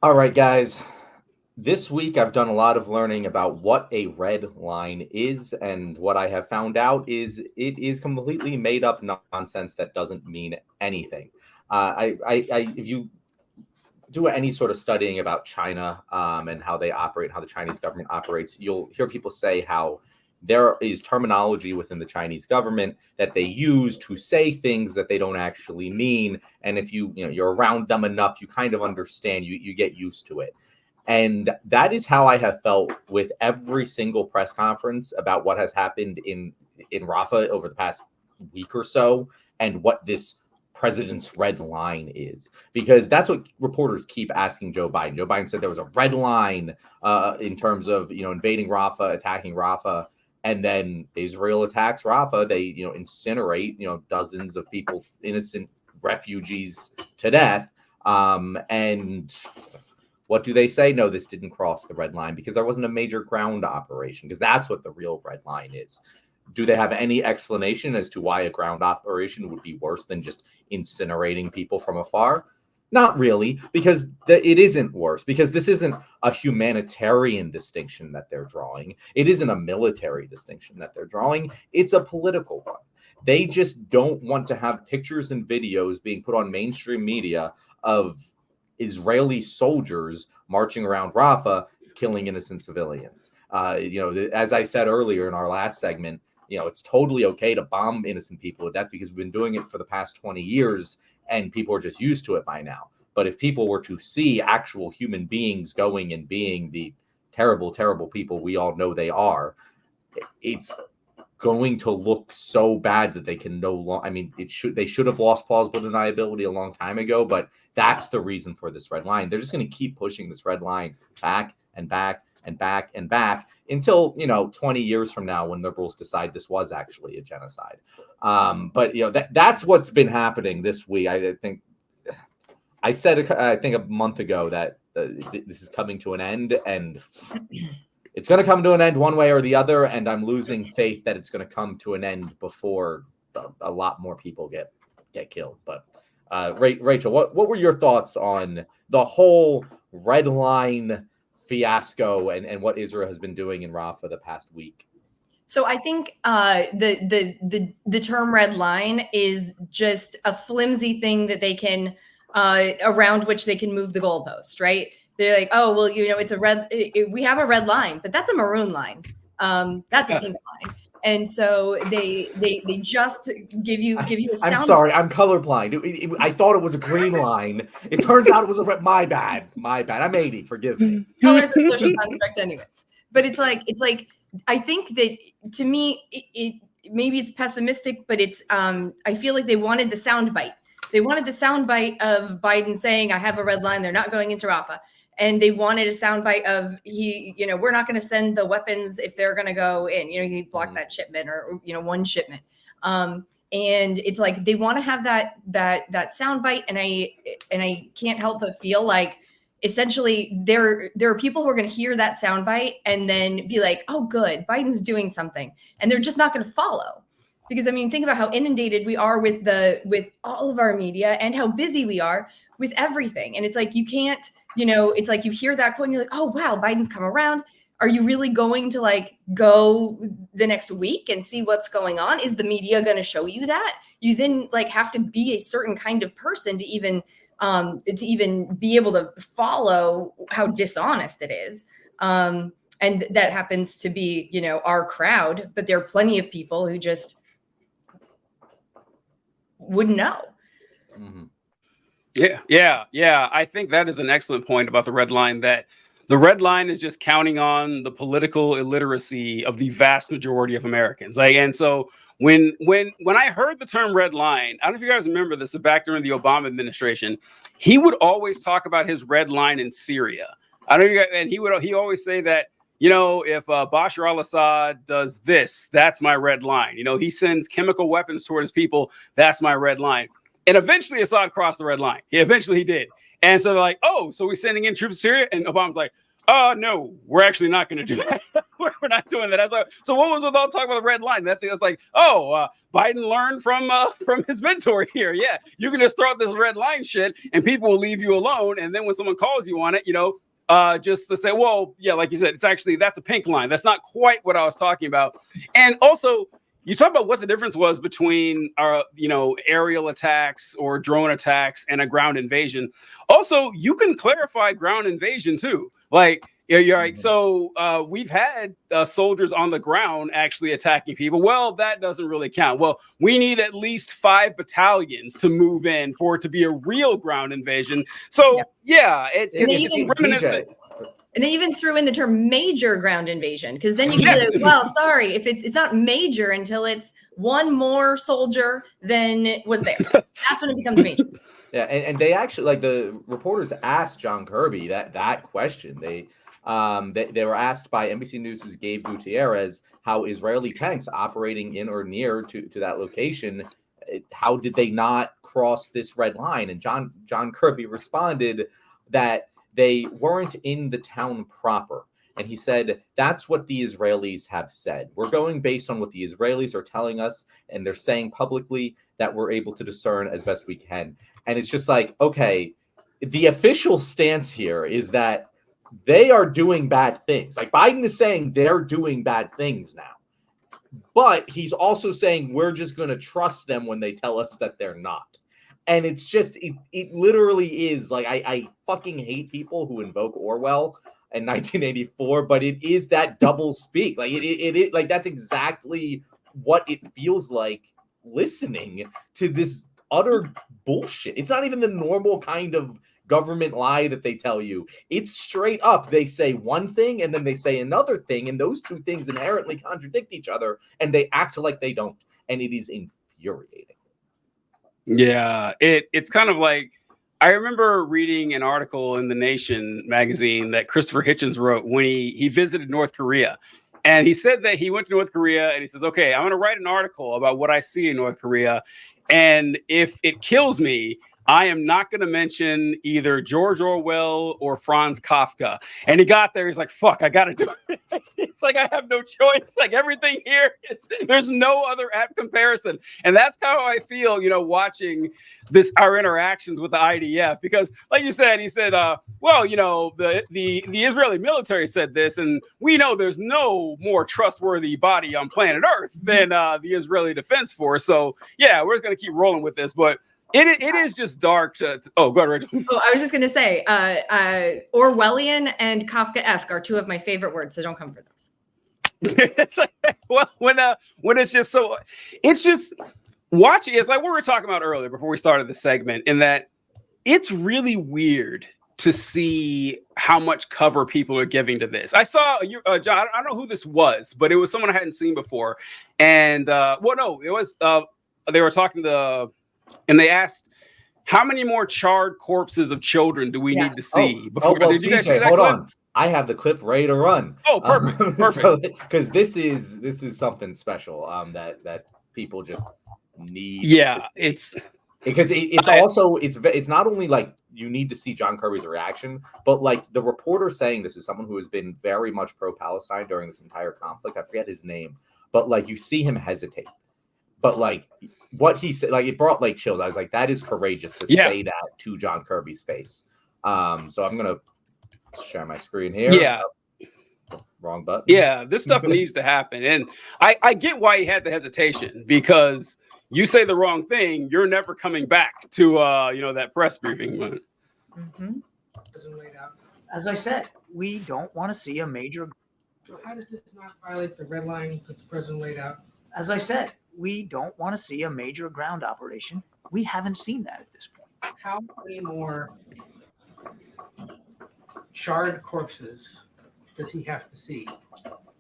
All right, guys. This week I've done a lot of learning about what a red line is, and what I have found out is it is completely made up nonsense that doesn't mean anything. If you do any sort of studying about China and how they operate, how the Chinese government operates, you'll hear people say how there is terminology within the Chinese government that they use to say things that they don't actually mean. And if you're around them enough, you kind of understand, you get used to it. And that is how I have felt with every single press conference about what has happened in Rafah over the past week or so, and what this president's red line is, because that's what reporters keep asking Joe Biden. Joe Biden said there was a red line in terms of invading Rafah, attacking Rafah, and then Israel attacks Rafah. They incinerate dozens of people, innocent refugees, to death. And what do they say? No, this didn't cross the red line because there wasn't a major ground operation, because that's what the real red line is. Do they have any explanation as to why a ground operation would be worse than just incinerating people from afar? Not really, because it isn't worse, because this isn't a humanitarian distinction that they're drawing. It isn't a military distinction that they're drawing. It's a political one. They just don't want to have pictures and videos being put on mainstream media of Israeli soldiers marching around Rafah, killing innocent civilians. As I said earlier in our last segment, it's totally okay to bomb innocent people to death because we've been doing it for the past 20 years and people are just used to it by now. But if people were to see actual human beings going and being the terrible, terrible people we all know they are, it's going to look so bad that they can no longer. I mean, they should have lost plausible deniability a long time ago, but that's the reason for this red line. They're just going to keep pushing this red line back and back and back and back until 20 years from now, when liberals decide this was actually a genocide. But that's what's been happening this week. I think I said a month ago that this is coming to an end, and it's going to come to an end one way or the other, and I'm losing faith that it's going to come to an end before a lot more people get killed. But Rachel, what were your thoughts on the whole red line fiasco and what Israel has been doing in Rafah the past week? So I think the term red line is just a flimsy thing that they can around which they can move the goalpost, right? They're like, oh, well, it's a red. We have a red line, but that's a maroon line. That's a pink line. And so they just give you a sound. I'm sorry, I'm colorblind. I thought it was a green line. It turns out it was a red. My bad. I'm 80. Forgive me. Colors a social construct anyway. But it's like I think that, to me, it maybe it's pessimistic, but it's I feel like they wanted the soundbite. They wanted the soundbite of Biden saying, "I have a red line. They're not going into Rafah." And they wanted a soundbite of we're not going to send the weapons if they're going to go in. He blocked that shipment, or one shipment. And it's like they want to have that soundbite, and I can't help but feel like essentially there are people who are going to hear that soundbite and then be like, "Oh, good, Biden's doing something," and they're just not going to follow. Because think about how inundated we are with all of our media and how busy we are with everything. And it's like you can't. It's like you hear that quote and you're like, oh, wow, Biden's come around. Are you really going to go the next week and see what's going on? Is the media going to show you that? You then have to be a certain kind of person to even be able to follow how dishonest it is. And that happens to be, our crowd. But there are plenty of people who just wouldn't know. Mm-hmm. Yeah. I think that is an excellent point about the red line, that the red line is just counting on the political illiteracy of the vast majority of Americans. And so when I heard the term red line, I don't know if you guys remember this, but back during the Obama administration, he would always talk about his red line in Syria. I don't know, and he always say that, if Bashar al-Assad does this, that's my red line. He sends chemical weapons toward his people, that's my red line. And eventually Assad crossed the red line. He did. And so they're like, oh, so we're sending in troops to Syria? And Obama's like, No, we're actually not going to do that. We're not doing that. So what was with all talk about the red line? It's like, Biden learned from his mentor here. Yeah, you can just throw out this red line shit, and people will leave you alone. And then when someone calls you on it, just to say, well, yeah, like you said, that's a pink line. That's not quite what I was talking about. And also, you talk about what the difference was between aerial attacks or drone attacks and a ground invasion. Also, you can clarify ground invasion too. Like, you're right. So we've had soldiers on the ground actually attacking people. Well, that doesn't really count. Well, we need at least 5 battalions to move in for it to be a real ground invasion. So it's reminiscent. And they even threw in the term major ground invasion, because then you can be like, well, sorry, if it's not major until it's one more soldier than was there. That's when it becomes major. Yeah, and they actually, like, the reporters asked John Kirby that question. They were asked by NBC News' Gabe Gutierrez how Israeli tanks operating in or near to that location, how did they not cross this red line? And John Kirby responded that they weren't in the town proper. And he said, that's what the Israelis have said. We're going based on what the Israelis are telling us, and they're saying publicly that we're able to discern as best we can. And it's just like, okay, the official stance here is that they are doing bad things. Like, Biden is saying they're doing bad things now. But he's also saying we're just going to trust them when they tell us that they're not. And it's just, it literally is like, I fucking hate people who invoke Orwell in 1984, but it is that double speak. Like, it like, that's exactly what it feels like listening to this utter bullshit. It's not even the normal kind of government lie that they tell you. It's straight up. They say one thing and then they say another thing, and those two things inherently contradict each other, and they act like they don't. And it is infuriating. Yeah, it's kind of like, I remember reading an article in The Nation magazine that Christopher Hitchens wrote when he visited North Korea. And he said that he went to North Korea and he says, okay, I'm going to write an article about what I see in North Korea. And if it kills me, I am not going to mention either George Orwell or Franz Kafka. And he got there. He's like, fuck, I got to do it. It's like, I have no choice. Like, everything here, there's no other apt comparison. And that's how I feel, watching our interactions with the IDF. Because like you said, he said, well, the Israeli military said this, and we know there's no more trustworthy body on planet Earth than the Israeli Defense Force. So, yeah, we're just going to keep rolling with this. But it is just dark. Go ahead, Rachel. Oh, I was just going to say, Orwellian and Kafkaesque are two of my favorite words, so don't come for those. It's like, well, when it's just so, it's just watching. It's like what we were talking about earlier before we started the segment, in that it's really weird to see how much cover people are giving to this. I saw John. I don't know who this was, but it was someone I hadn't seen before, and it was they were talking to. And they asked, how many more charred corpses of children do we need to see before? Well, did you guys see that hold clip? on. I have the clip ready to run. Oh, perfect. Because this is something special that people just need. Yeah, it's because it's not only like you need to see John Kirby's reaction, but like the reporter saying this is someone who has been very much pro-Palestine during this entire conflict. I forget his name, but like you see him hesitate. But like what he said, like it brought like chills. I was like, that is courageous to say that to John Kirby's face. So I'm gonna share my screen here. Yeah. Wrong button. Yeah, this stuff needs to happen. And I get why he had the hesitation, because you say the wrong thing, you're never coming back to that press briefing. Mm-hmm. As I said, we don't want to see a major. So how does this not violate the red line that the president laid out? As I said, we don't want to see a major ground operation. We haven't seen that at this point. How many more charred corpses does he have to see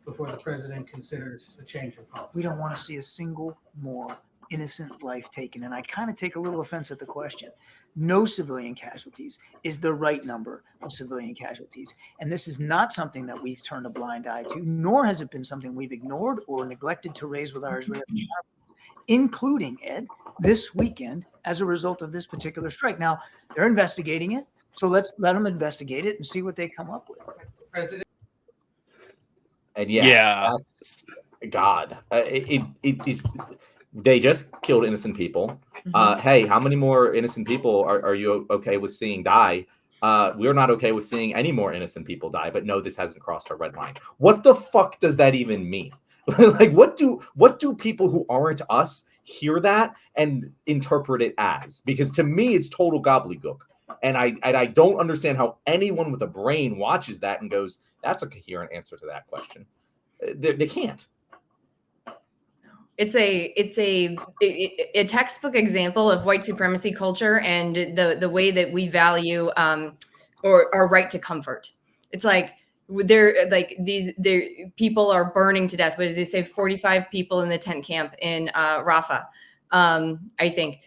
before the president considers a change in policy? We don't want to see a single more innocent life taken. And I kind of take a little offense at the question. No civilian casualties is the right number of civilian casualties. And this is not something that we've turned a blind eye to, nor has it been something we've ignored or neglected to raise with our Israeli partners, including, Ed, this weekend as a result of this particular strike. Now, they're investigating it, so let's let them investigate it and see what they come up with. president. And Yeah. that's God. They just killed innocent people. Hey, how many more innocent people are you okay with seeing die? We're not okay with seeing any more innocent people die, but no, this hasn't crossed our red line. What the fuck does that even mean? Like, what do people who aren't us hear that and interpret it as? Because to me, it's total gobbledygook. And I don't understand how anyone with a brain watches that and goes, that's a coherent answer to that question. They can't. It's a textbook example of white supremacy culture and the way that we value or our right to comfort. It's like these people are burning to death. What did they say? 45 people in the tent camp in Rafah, I think,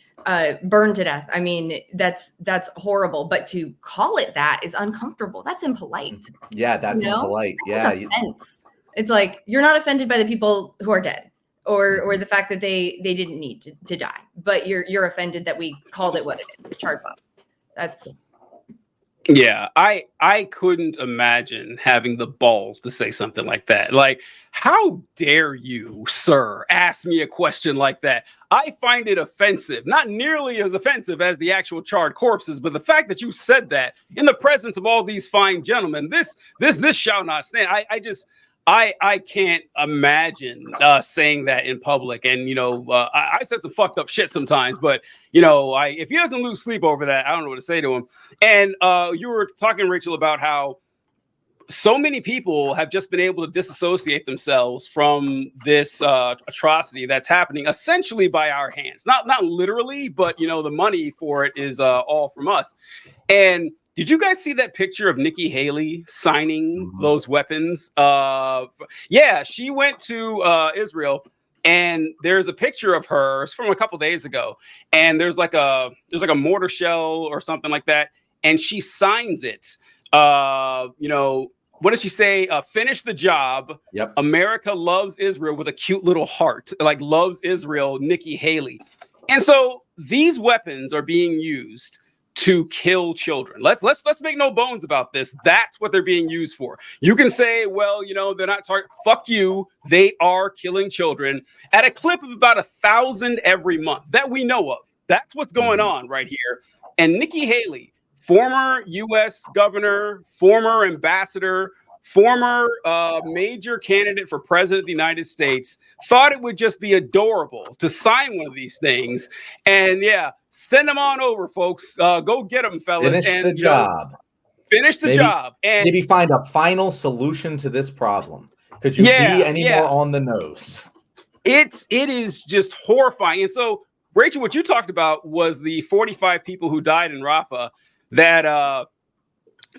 burned to death. I mean, that's horrible. But to call it that is uncomfortable. That's impolite. Yeah, that's impolite. That's offense. It's like you're not offended by the people who are dead. Or the fact that they didn't need to die, but you're offended that we called it what it is, charred bodies. That's I couldn't imagine having the balls to say something like that. Like, how dare you, sir, ask me a question like that? I find it offensive, not nearly as offensive as the actual charred corpses, but the fact that you said that in the presence of all these fine gentlemen, this shall not stand. I can't imagine saying that in public. And, I said some fucked up shit sometimes, but, if he doesn't lose sleep over that, I don't know what to say to him. And you were talking, Rachel, about how so many people have just been able to disassociate themselves from this atrocity that's happening essentially by our hands. Not literally, but, the money for it is all from us. And did you guys see that picture of Nikki Haley signing those weapons? Yeah, she went to Israel, and there's a picture of her. It's from a couple days ago, and there's like a mortar shell or something like that, and she signs it. What does she say? Finish the job. Yep. America loves Israel with a cute little heart, like loves Israel, Nikki Haley. And so these weapons are being used to kill children. Let's make no bones about this. That's what they're being used for. You can say, well, they're not fuck you. They are killing children at a clip of about 1,000 every month that we know of. That's what's going on right here. And Nikki Haley, former U.S. governor, former ambassador, former major candidate for president of the United States, thought it would just be adorable to sign one of these things. And send them on over, folks. Go get them, fellas. Finish the job. Finish the job. And maybe find a final solution to this problem. Could you be any more on the nose? It is just horrifying. And so, Rachel, what you talked about was the 45 people who died in Rafah that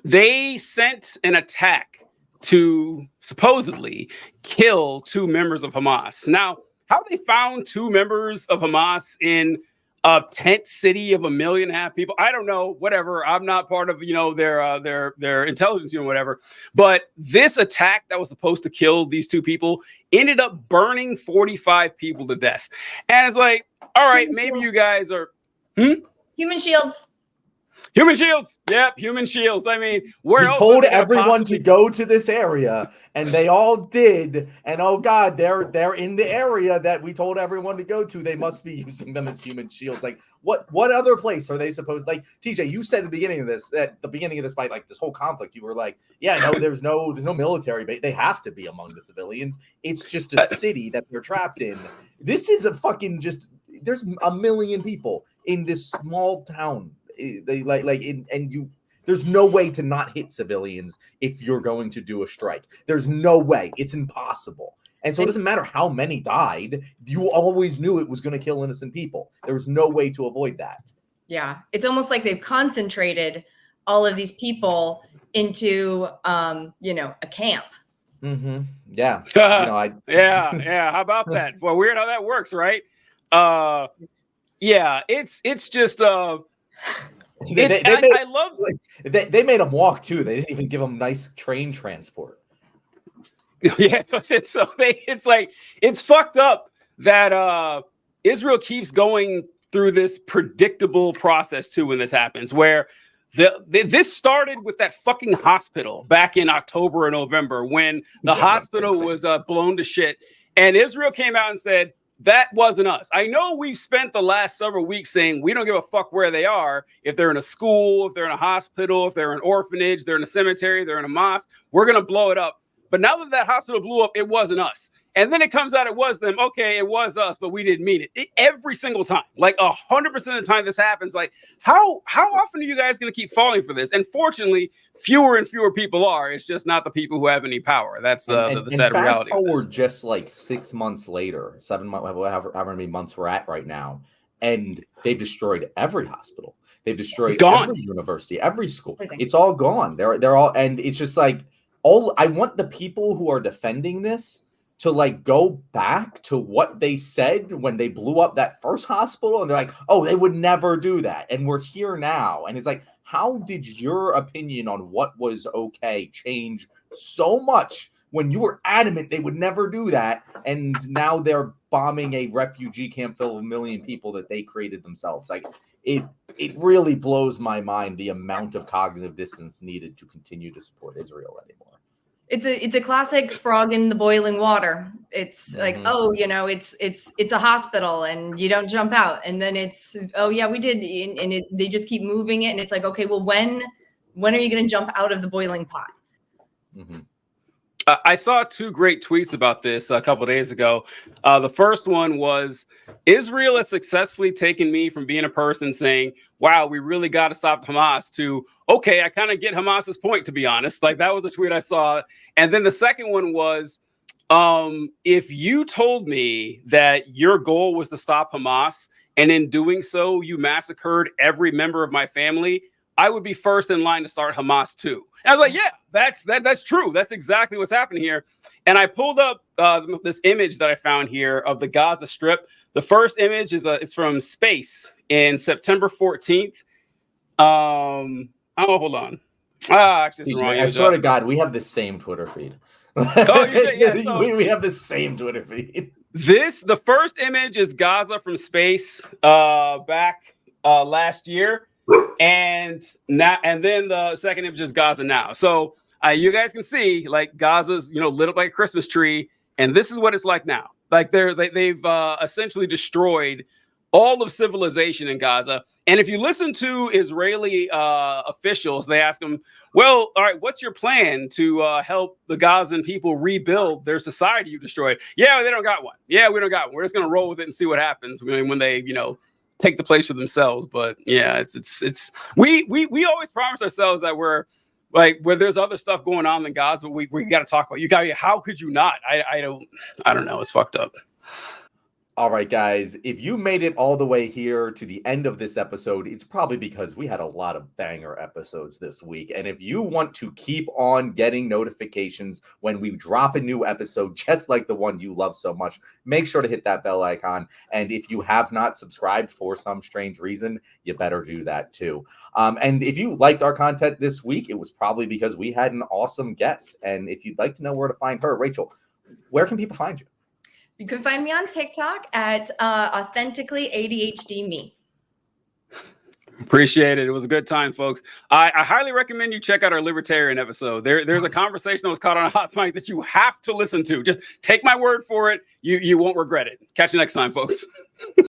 they sent an attack to supposedly kill 2 members of Hamas. Now, how they found 2 members of Hamas in a tent city of 1.5 million people, I don't know. Whatever. I'm not part of their intelligence unit, whatever. But this attack that was supposed to kill these 2 people ended up burning 45 people to death. And it's like, all right, maybe you guys are human shields. Human shields. Yep, human shields. I mean, where else? We told everyone to go to this area, and they all did. And oh God, they're in the area that we told everyone to go to. They must be using them as human shields. Like, what other place are they supposed? Like, TJ, you said at the beginning of this, fight, like this whole conflict, you were like, yeah, no, there's no military base. They have to be among the civilians. It's just a city that they're trapped in. This is a fucking there's 1 million people in this small town. There's no way to not hit civilians if you're going to do a strike. There's no way. It's impossible. And so it doesn't matter how many died. You always knew it was going to kill innocent people. There was no way to avoid that. Yeah. It's almost like they've concentrated all of these people into, a camp. Mm-hmm. Yeah. Yeah. How about that? Well, weird how that works, right? It's just, I love. They made them walk too. They didn't even give them nice train transport. Yeah, it's fucked up that Israel keeps going through this predictable process too when this happens, where This started with that fucking hospital back in October or November when the hospital was blown to shit. And Israel came out and said, that wasn't us. I know we've spent the last several weeks saying we don't give a fuck where they are. If they're in a school, if they're in a hospital, if they're in an orphanage, they're in a cemetery, they're in a mosque, we're going to blow it up. But now that hospital blew up, it wasn't us. And then it comes out it was them. Okay, it was us, but we didn't mean it. Every single time, like 100% of the time this happens, like how often are you guys going to keep falling for this? And fortunately, fewer and fewer people are. It's just not the people who have any power. That's the sad reality. Fast forward just like 6 months later, 7 months, however many months we're at right now, and they've destroyed every hospital. They've destroyed every university, every school. It's all gone. They're all, and it's just like I want the people who are defending this to like go back to what they said when they blew up that first hospital, and they're like, oh, they would never do that, and we're here now. And it's like, how did your opinion on what was okay change so much when you were adamant they would never do that, and now they're bombing a refugee camp filled with 1 million people that they created themselves? Like, it really blows my mind the amount of cognitive dissonance needed to continue to support Israel anymore. It's a classic frog in the boiling water. It's like, oh, you know, it's a hospital and you don't jump out. And then it's, oh yeah, we did. And they just keep moving it. And it's like, okay, well, when are you going to jump out of the boiling pot? Mm-hmm. I saw 2 great tweets about this a couple of days ago. The first one was, Israel has successfully taken me from being a person saying, wow, we really got to stop Hamas, to, okay, I kind of get Hamas's point, to be honest. Like, that was the tweet I saw. And then the second one was, if you told me that your goal was to stop Hamas, and in doing so, you massacred every member of my family, I would be first in line to start Hamas too. And I was like, yeah, that's true. That's exactly what's happening here. And I pulled up this image that I found here of the Gaza Strip. The first image is it's from space in September 14th. Oh, hold on. Actually, it's wrong. I swear to God, we have the same Twitter feed. Oh, yeah. So, we have the same Twitter feed. The first image is Gaza from space back last year. And then the second image is Gaza now. So you guys can see, like, Gaza's, lit up like a Christmas tree, and this is what it's like now. Like, they've essentially destroyed all of civilization in Gaza. And if you listen to Israeli officials, they ask them, well, all right, what's your plan to help the Gazan people rebuild their society you destroyed? Yeah, they don't got one. Yeah, we don't got one. We're just going to roll with it and see what happens when they, take the place for themselves. But yeah, it's we always promise ourselves that we're like, where there's other stuff going on in Gaza, but we got to talk about. How could you not? I don't know. It's fucked up. All right, guys, if you made it all the way here to the end of this episode, it's probably because we had a lot of banger episodes this week. And if you want to keep on getting notifications when we drop a new episode, just like the one you love so much, make sure to hit that bell icon. And if you have not subscribed for some strange reason, you better do that too. And if you liked our content this week, it was probably because we had an awesome guest. And if you'd like to know where to find her, Rachel, where can people find you? You can find me on TikTok at authentically ADHD me. Appreciate it. It was a good time, folks. I highly recommend you check out our libertarian episode. There's a conversation that was caught on a hot mic that you have to listen to. Just take my word for it. You won't regret it. Catch you next time, folks.